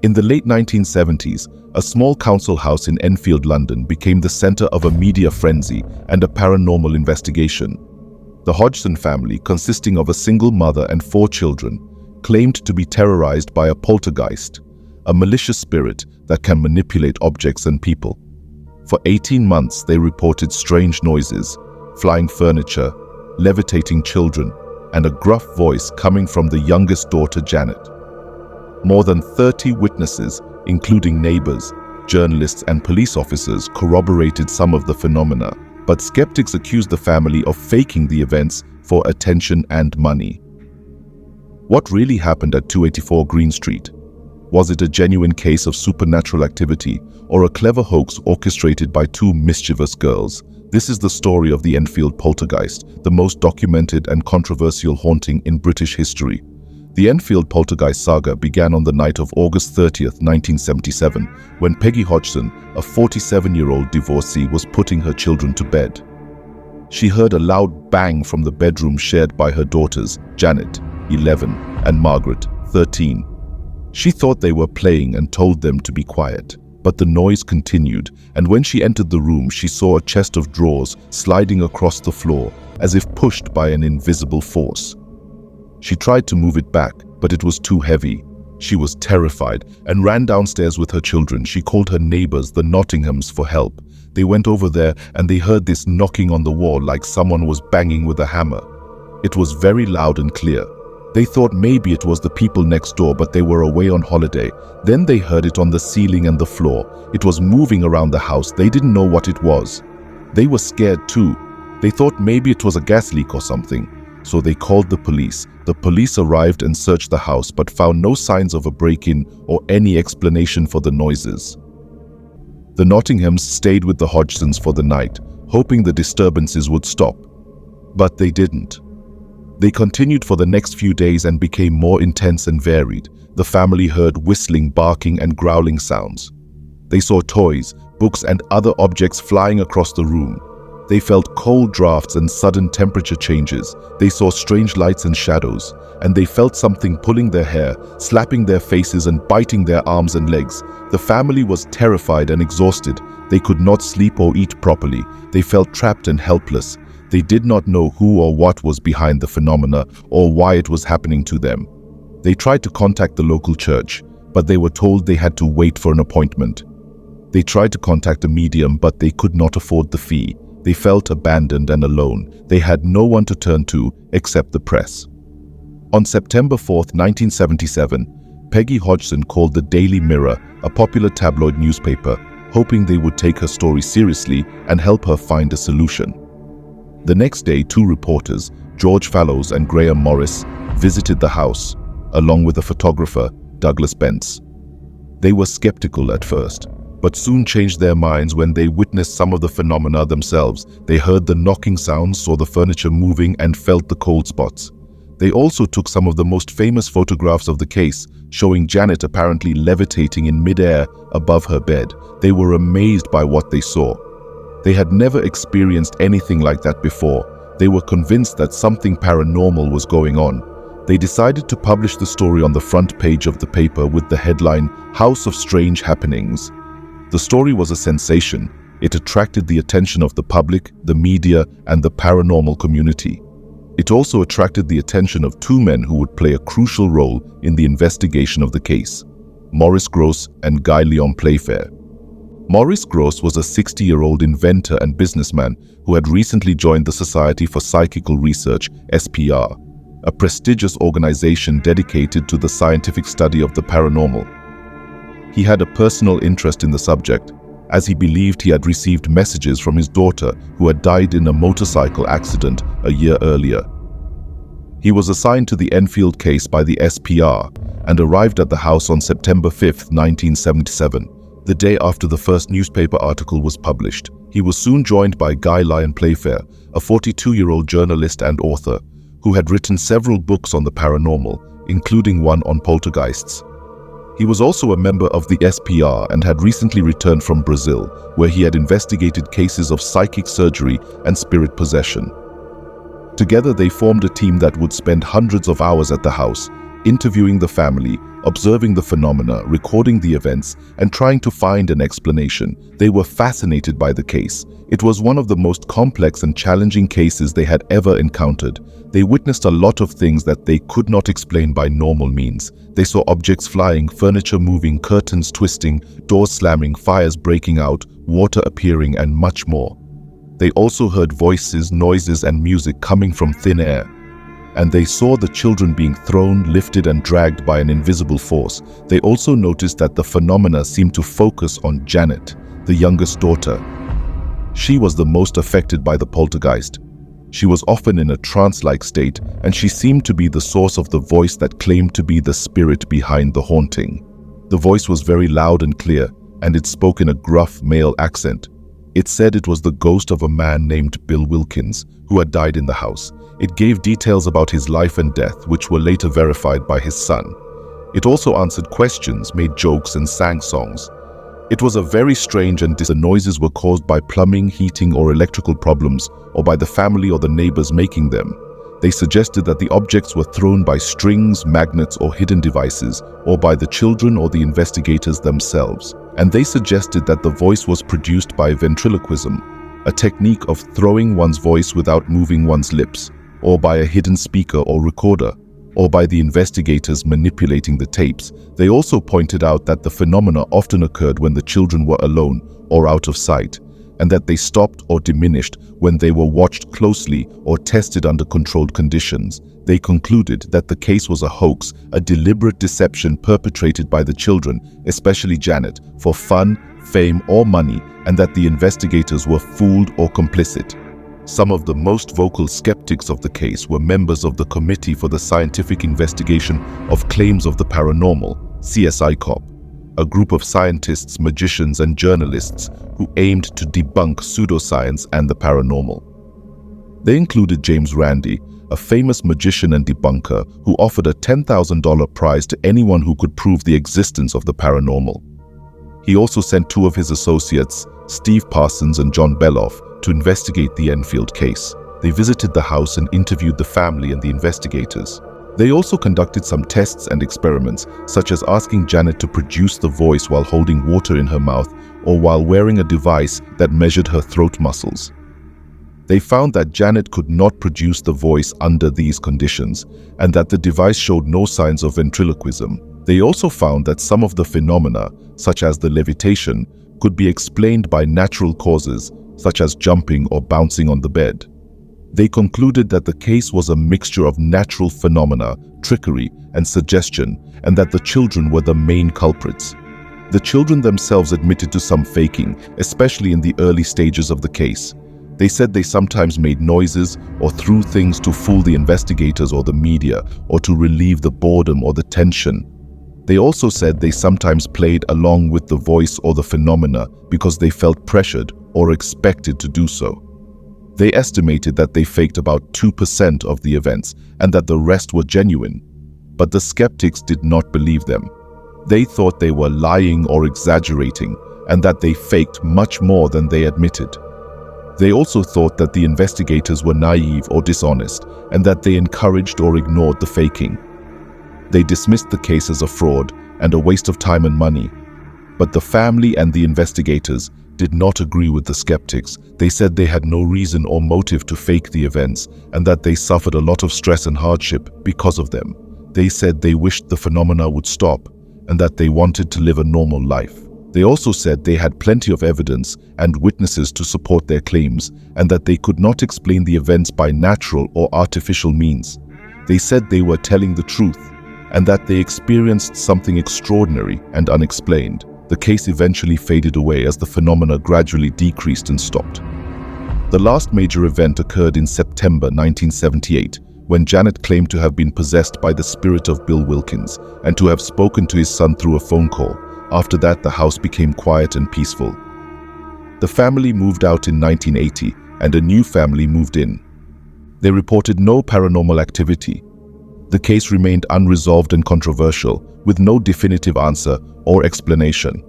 In the late 1970s, a small council house in Enfield, London became the center of a media frenzy and a paranormal investigation. The Hodgson family, consisting of a single mother and 4 children, claimed to be terrorized by a poltergeist, a malicious spirit that can manipulate objects and people. For 18 months, they reported strange noises, flying furniture, levitating children, and a gruff voice coming from the youngest daughter, Janet. More than 30 witnesses, including neighbors, journalists, and police officers, corroborated some of the phenomena, but skeptics accused the family of faking the events for attention and money. What really happened at 284 Green Street? Was it a genuine case of supernatural activity or a clever hoax orchestrated by 2 mischievous girls? This is the story of the Enfield Poltergeist, the most documented and controversial haunting in British history. The Enfield Poltergeist saga began on the night of August 30th, 1977, when Peggy Hodgson, a 47-year-old divorcee, was putting her children to bed. She heard a loud bang from the bedroom shared by her daughters, Janet, 11, and Margaret, 13. She thought they were playing and told them to be quiet, but the noise continued, and when she entered the room, she saw a chest of drawers sliding across the floor as if pushed by an invisible force. She tried to move it back, but it was too heavy. She was terrified and ran downstairs with her children. She called her neighbors, the Nottinghams, for help. They went over there and they heard this knocking on the wall like someone was banging with a hammer. It was very loud and clear. They thought maybe it was the people next door, but they were away on holiday. Then they heard it on the ceiling and the floor. It was moving around the house. They didn't know what it was. They were scared too. They thought maybe it was a gas leak or something. So they called the police. The police arrived and searched the house, but found no signs of a break-in or any explanation for the noises. The Nottinghams stayed with the Hodgsons for the night, hoping the disturbances would stop. But they didn't. They continued for the next few days and became more intense and varied. The family heard whistling, barking, and growling sounds. They saw toys, books, and other objects flying across the room. They felt cold drafts and sudden temperature changes. They saw strange lights and shadows, and they felt something pulling their hair, slapping their faces, and biting their arms and legs. The family was terrified and exhausted. They could not sleep or eat properly. They felt trapped and helpless. They did not know who or what was behind the phenomena or why it was happening to them. They tried to contact the local church, but they were told they had to wait for an appointment. They tried to contact a medium, but they could not afford the fee. They felt abandoned and alone. They had no one to turn to except the press. On September 4th, 1977, Peggy Hodgson called the Daily Mirror, a popular tabloid newspaper, hoping they would take her story seriously and help her find a solution. The next day, 2 reporters, George Fallows and Graham Morris, visited the house, along with a photographer, Douglas Bence. They were skeptical at first, but soon changed their minds when they witnessed some of the phenomena themselves. They heard the knocking sounds, saw the furniture moving, and felt the cold spots. They also took some of the most famous photographs of the case, showing Janet apparently levitating in midair above her bed. They were amazed by what they saw. They had never experienced anything like that before. They were convinced that something paranormal was going on. They decided to publish the story on the front page of the paper with the headline, "House of Strange Happenings." The story was a sensation. It attracted the attention of the public, the media, and the paranormal community. It also attracted the attention of 2 men who would play a crucial role in the investigation of the case, Maurice Grosse and Guy Leon Playfair. Maurice Grosse was a 60-year-old inventor and businessman who had recently joined the Society for Psychical Research, SPR, a prestigious organization dedicated to the scientific study of the paranormal. He had a personal interest in the subject, as he believed he had received messages from his daughter who had died in a motorcycle accident a year earlier. He was assigned to the Enfield case by the SPR and arrived at the house on September 5, 1977, the day after the first newspaper article was published. He was soon joined by Guy Leon Playfair, a 42-year-old journalist and author, who had written several books on the paranormal, including one on poltergeists. He was also a member of the SPR and had recently returned from Brazil, where he had investigated cases of psychic surgery and spirit possession. Together, they formed a team that would spend hundreds of hours at the house, interviewing the family, observing the phenomena, recording the events, and trying to find an explanation. They were fascinated by the case. It was one of the most complex and challenging cases they had ever encountered. They witnessed a lot of things that they could not explain by normal means. They saw objects flying, furniture moving, curtains twisting, doors slamming, fires breaking out, water appearing, and much more. They also heard voices, noises, and music coming from thin air. And they saw the children being thrown, lifted, and dragged by an invisible force. They also noticed that the phenomena seemed to focus on Janet, the youngest daughter. She was the most affected by the poltergeist. She was often in a trance-like state, and she seemed to be the source of the voice that claimed to be the spirit behind the haunting. The voice was very loud and clear, and it spoke in a gruff male accent. It said it was the ghost of a man named Bill Wilkins, who had died in the house. It gave details about his life and death, which were later verified by his son. It also answered questions, made jokes, and sang songs. It was a very strange, and the noises were caused by plumbing, heating, or electrical problems, or by the family or the neighbors making them. They suggested that the objects were thrown by strings, magnets, or hidden devices, or by the children or the investigators themselves. And they suggested that the voice was produced by ventriloquism, a technique of throwing one's voice without moving one's lips, or by a hidden speaker or recorder, or by the investigators manipulating the tapes. They also pointed out that the phenomena often occurred when the children were alone or out of sight, and that they stopped or diminished when they were watched closely or tested under controlled conditions. They concluded that the case was a hoax, a deliberate deception perpetrated by the children, especially Janet, for fun, fame, or money, and that the investigators were fooled or complicit. Some of the most vocal skeptics of the case were members of the Committee for the Scientific Investigation of Claims of the Paranormal, CSICOP, a group of scientists, magicians, and journalists who aimed to debunk pseudoscience and the paranormal. They included James Randi, a famous magician and debunker who offered a $10,000 prize to anyone who could prove the existence of the paranormal. He also sent two of his associates, Steve Parsons and John Beloff, to investigate the Enfield case. They visited the house and interviewed the family and the investigators. They also conducted some tests and experiments, such as asking Janet to produce the voice while holding water in her mouth or while wearing a device that measured her throat muscles. They found that Janet could not produce the voice under these conditions, and that the device showed no signs of ventriloquism. They also found that some of the phenomena, such as the levitation, could be explained by natural causes, such as jumping or bouncing on the bed. They concluded that the case was a mixture of natural phenomena, trickery, and suggestion, and that the children were the main culprits. The children themselves admitted to some faking, especially in the early stages of the case. They said they sometimes made noises or threw things to fool the investigators or the media, or to relieve the boredom or the tension. They also said they sometimes played along with the voice or the phenomena because they felt pressured or expected to do so. They estimated that they faked about 2% of the events and that the rest were genuine. But the skeptics did not believe them. They thought they were lying or exaggerating, and that they faked much more than they admitted. They also thought that the investigators were naive or dishonest, and that they encouraged or ignored the faking. They dismissed the case as a fraud and a waste of time and money. But the family and the investigators did not agree with the skeptics. They said they had no reason or motive to fake the events, and that they suffered a lot of stress and hardship because of them. They said they wished the phenomena would stop, and that they wanted to live a normal life. They also said they had plenty of evidence and witnesses to support their claims, and that they could not explain the events by natural or artificial means. They said they were telling the truth, and that they experienced something extraordinary and unexplained. The case eventually faded away as the phenomena gradually decreased and stopped. The last major event occurred in September 1978, when Janet claimed to have been possessed by the spirit of Bill Wilkins and to have spoken to his son through a phone call. After that, the house became quiet and peaceful. The family moved out in 1980, and a new family moved in. They reported no paranormal activity. The case remained unresolved and controversial, with no definitive answer or explanation.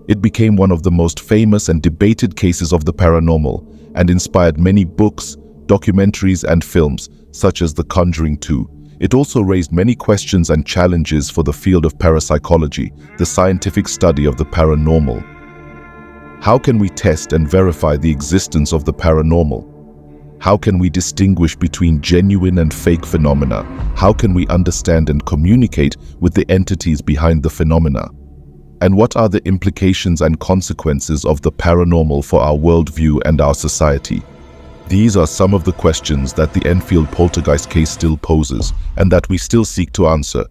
It became one of the most famous and debated cases of the paranormal and inspired many books, documentaries, and films, such as The Conjuring 2. it also raised many questions and challenges for the field of parapsychology, the scientific study of the paranormal. How can we test and verify the existence of the paranormal? How can we distinguish between genuine and fake phenomena? How can we understand and communicate with the entities behind the phenomena? And what are the implications and consequences of the paranormal for our worldview and our society? These are some of the questions that the Enfield Poltergeist case still poses and that we still seek to answer.